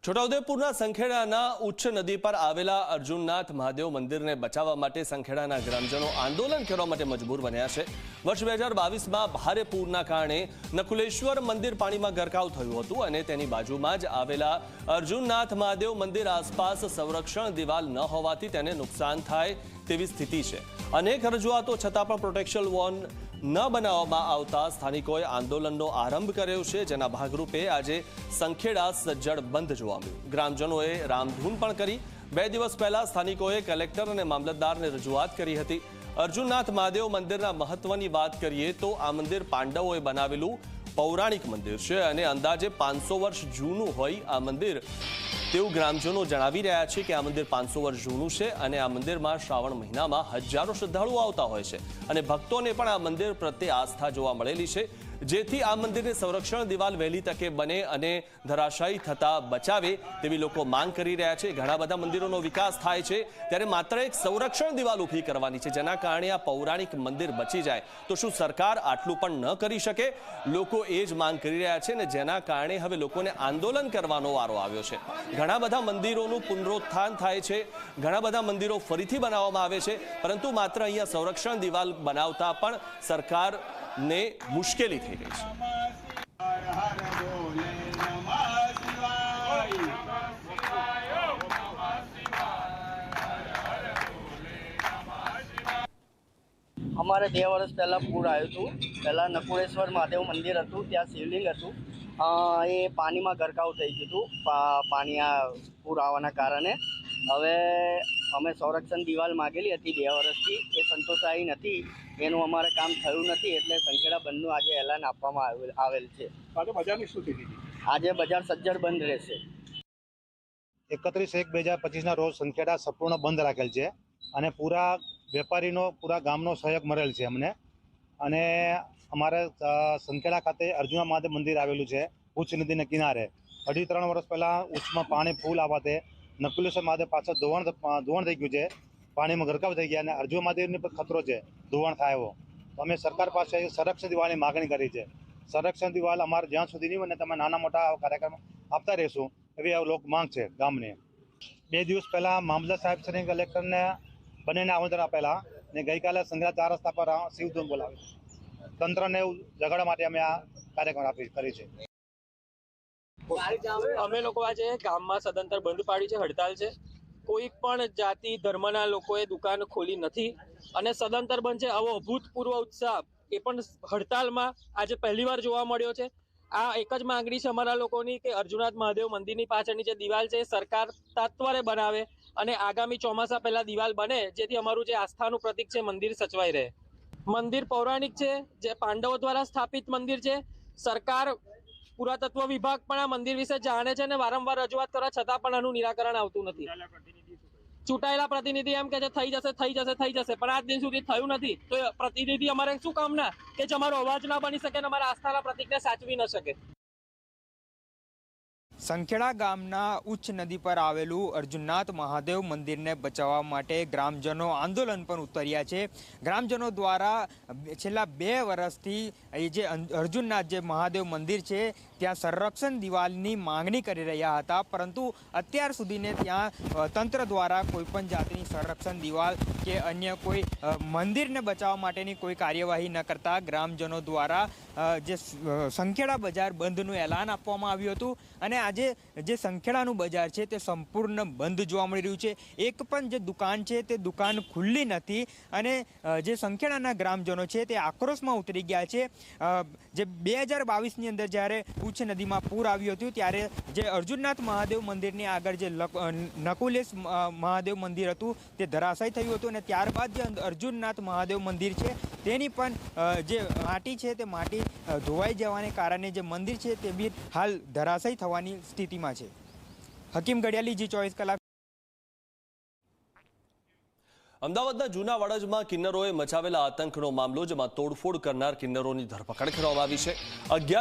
છોટાઉદેપુરના સંખેડાના ઉચ્ચ નદી પર આવેલા અર્જુનનાથ મહાદેવ મંદિરને બચાવવા માટે સંખેડાના ગ્રામજનો આંદોલન કરવા માટે મજબૂર બન્યા છે। વર્ષ 2022માં ભારે પૂરના કારણે નકુલેશ્વર મંદિર પાણીમાં ગરકાવ થયું હતું અને તેની બાજુમાં જ આવેલા અર્જુનનાથ મહાદેવ મંદિર આસપાસ સંરક્ષણ દિવાલ ન હોવાથી તેને નુકસાન થાય તેવી સ્થિતિ છે। અનેક રજૂઆતો છતાં પણ પ્રોટેક્શન વોલ ન બનાવવામાં આવતા સ્થાનિકોએ આંદોલનનો આરંભ કર્યો છે, જેના ભાગરૂપે આજે સંખેડા સજ્જડ બંધ જોવા મળ્યું। ગ્રામજનોએ રામધૂન પણ કરી। 2 દિવસ પહેલા સ્થાનિકોએ કલેક્ટર અને મામલતદારને રજૂઆત કરી હતી। અર્જુનનાથ મહાદેવ મંદિરના મહત્વની વાત કરીએ તો આ મંદિર પાંડવોએ બનાવેલું પૌરાણિક મંદિર છે અને અંદાજે 500 વર્ષ જૂનું હોય આ મંદિર તેવું ગ્રામજનો જણાવી રહ્યા છે કે આ મંદિર 500 વર્ષ જૂનું છે અને આ મંદિરમાં શ્રાવણ મહિનામાં હજારો શ્રદ્ધાળુઓ આવતા હોય છે અને ભક્તોને પણ આ મંદિર પ્રત્યે આસ્થા જોવા મળેલી છે, જેથી આ મંદિરની સંરક્ષણ દિવાલ વહેલી તકે બને અને ધરાશાયી થતા બચાવે તેવી લોકો માંગ કરી રહ્યા છે। ઘણા બધા મંદિરોનો વિકાસ થાય છે ત્યારે માત્ર એક સંરક્ષણ દિવાલ ઊભી કરવાની છે, જેના કારણે આ પૌરાણિક મંદિર બચી જાય તો શું સરકાર આટલું પણ ન કરી શકે? લોકો એ જ માંગ કરી રહ્યા છે ને જેના કારણે હવે લોકોને આંદોલન કરવાનો વારો આવ્યો છે। ઘણા બધા મંદિરોનું પુનરુત્થાન થાય છે, ઘણા બધા મંદિરો ફરીથી બનાવવામાં આવે છે, પરંતુ માત્ર અહીંયા સંરક્ષણ દિવાલ બનાવતા પણ સરકારને મુશ્કેલી થઈ રહી છે। અમારે 2 વર્ષ પહેલાં પૂર આવ્યું હતું। પહેલાં નકુલેશ્વર મહાદેવ મંદિર હતું, ત્યાં શિવલિંગ હતું, એ પાણીમાં ગરકાવ થઈ ગયું હતું પાણી આ પૂર આવવાના કારણે। હવે અમે સંરક્ષણ દિવાલ માગેલી હતી 2 વર્ષથી, એ સંતોષાઈ નથી, એનું અમારે કામ થયું નથી, એટલે સંખેડા બંધનું આજે એલાન આપવામાં આવેલ છે। આજે બજારની શું સ્થિતિ? આજે બજાર સજ્જડ બંધ રહેશે। 31/1/2025ના રોજ સંખેડા સંપૂર્ણ બંધ રાખેલ છે અને પૂરા વેપારીનો પૂરા ગામનો સહયોગ મળેલ છે અમને। અને અમારે સંખેડા ખાતે અર્જુન મહાદેવ મંદિર આવેલું છે ઉચ્ચ નદીના કિનારે। 2.5-3 વર્ષ પહેલાં ઉચ્ચમાં પાણી ફૂલ આવવાથી નકુલેશ્વર મહાદેવ પાછળ ધોવાણ થઈ ગયું છે, પાણીમાં ગરકાવ થઈ ગયા અને અર્જુન મહાદેવને પણ ખતરો છે ધોવાણ થાય એવો। તો અમે સરકાર પાસે સંરક્ષણ દિવાલની માગણી કરી છે। સંરક્ષણ દિવાલ અમારે જ્યાં સુધી નહીં બને તમે નાના મોટા કાર્યક્રમ આપતા રહીશું એવી લોક માંગ છે ગામની। 2 દિવસ પહેલાં મામલતદાર સાહેબ શ્રી કલેક્ટરને બંનેને આમંત્રણ આપેલા ને ગઈકાલે સંખેડા 4 રસ્તા પર શિવધૂન બોલાવી તંત્રને જગાડવા માટે અમે આ કાર્યક્રમ કરી છે। અમે લોકો આજે ગામમાં સદંતર બંધ પાડી છે, હડતાલ છે। કોઈ પણ જાતિ ધર્મના લોકોએ દુકાન ખોલી નથી અને સદંતર બંધ છે। આવો અભૂતપૂર્વ ઉત્સાહ એ પણ હડતાલમાં આજે પહેલીવાર જોવા મળ્યો છે। આ એક જ માંગણી છે અમારા લોકોની કે અર્જુનનાથ મહાદેવ મંદિરની પાછળની જે દિવાલ છે સરકાર તત્વરે બનાવે અને આગામી ચોમાસા પહેલા દિવાલ બને, જેથી અમારું જે આસ્થાનું પ્રતીક છે મંદિર સચવાઈ રહે। મંદિર પૌરાણિક છે, જે પાંડવો દ્વારા સ્થાપિત મંદિર છે। સરકાર પુરાતત્વ વિભાગ પણ આ મંદિર વિશે જાણે છે અને વારંવાર રજૂઆત કરવા છતાં પણ આનું નિરાકરણ આવતું નથી। ચૂંટાયેલા પ્રતિનિધિ એમ કે થઈ જશે, પણ આજ દિન સુધી થયું નથી। તો પ્રતિનિધિ અમારે શું કામના કે જે અમારો અવાજ ના બની શકે અને અમારા આસ્થાના પ્રતીકને સાચવી ન શકે। સંખેડા ગામના ઉચ્ચ નદી પર આવેલું અર્જુનનાથ મહાદેવ મંદિરને બચાવવા માટે ગ્રામજનો આંદોલન પર ઉતર્યા છે। ગ્રામજનો દ્વારા છેલ્લા 2 વર્ષથી એ જે અર્જુનનાથ જે મહાદેવ મંદિર છે ત્યાં સંરક્ષણ દિવાલની માંગણી કરી રહ્યા હતા, પરંતુ અત્યાર સુધીને ત્યાં તંત્ર દ્વારા કોઈપણ જાતની સંરક્ષણ દિવાલ કે અન્ય કોઈ મંદિરને બચાવવા માટેની કોઈ કાર્યવાહી ન કરતા ગ્રામજનો દ્વારા જે સંખેડા બજાર બંધનું એલાન આપવામાં આવ્યું હતું અને આજે જે સંખેડાનું બજાર છે તે સંપૂર્ણ બંધ જોવા મળી રહ્યું છે। એક પણ જે દુકાન છે તે દુકાન ખુલ્લી નથી અને જે સંખેડાના ગ્રામજનો છે તે આક્રોશમાં ઉતરી ગયા છે। જે 2022ની અંદર જ્યારે ઉચ્ચ નદીમાં પૂર આવ્યું હતું ત્યારે જે અર્જુનનાથ મહાદેવ મંદિરની આગળ જે નકુલેશ મહાદેવ મંદિર હતું તે ધરાશાયી થયું હતું અને ત્યારબાદ જે અર્જુનનાથ મહાદેવ મંદિર છે તેની પણ જે માટી છે તે માટી ધોવાઈ જવાને કારણે જે મંદિર છે તે બી હાલ ધરાશાયી થવાની સ્થિતિમાં છે। હકીમ ગડિયાલી, G24 કલાક। અમદાવાદના જૂના વડજમાં કિન્નરોએ મચાવેલા આતંકનો મામલો, જેમાં તોડફોડ કરનાર કિન્નરોની ધરપકડ કરવામાં આવી છે। 11